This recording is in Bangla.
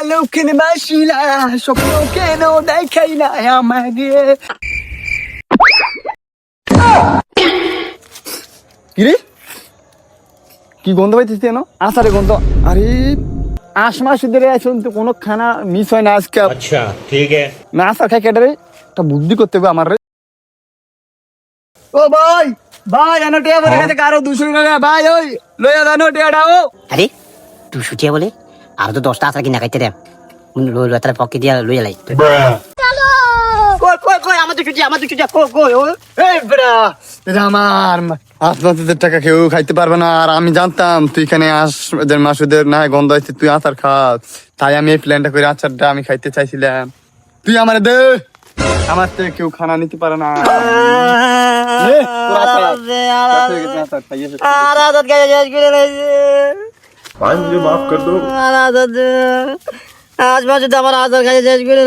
লক্ষ্মী মাসিলা স্বপ্ন কেন দেখাই না আমাকে। কিরে কি গন্ধ পাইতেছি কেন? আসারে গন্ধ। আরে 8 মাস ধরে এখন তো কোনো খানা মিস হয় না আজকে। अच्छा ठीक है। না আসা খাই কেটে রে, একটা বুদ্ধি করতে হবে আমার রে। ও ভাই ভাই আনো টিয়া বলে গেছে কারো 200 টাকা ভাই, ওই লইয়া দানো টিয়াটা। ও আরে তুই ছুটিয়া বলে আর তো 10টা আসার কিনা খাইতে রে লই তার পকেট দিয়া লই লাই কই কই কই আমার তো ছুটিয়া কই কই ও এই বড়া, এটা আমার 8,000 টাকা কেউ খাইতে পারবে না। আর আমি জানতাম তুই এখানে মাসুদের না গন্ধ হয়েছে, তুই আচার খাস, তাই আমি এই প্ল্যানটা করে আচারটা আমি খাইতে চাইছিলাম। তুই আমার দে, আমার থেকে কেউ খানা নিতে পারে না। আজ মাঝে আমার আধার কাছে শেষ করে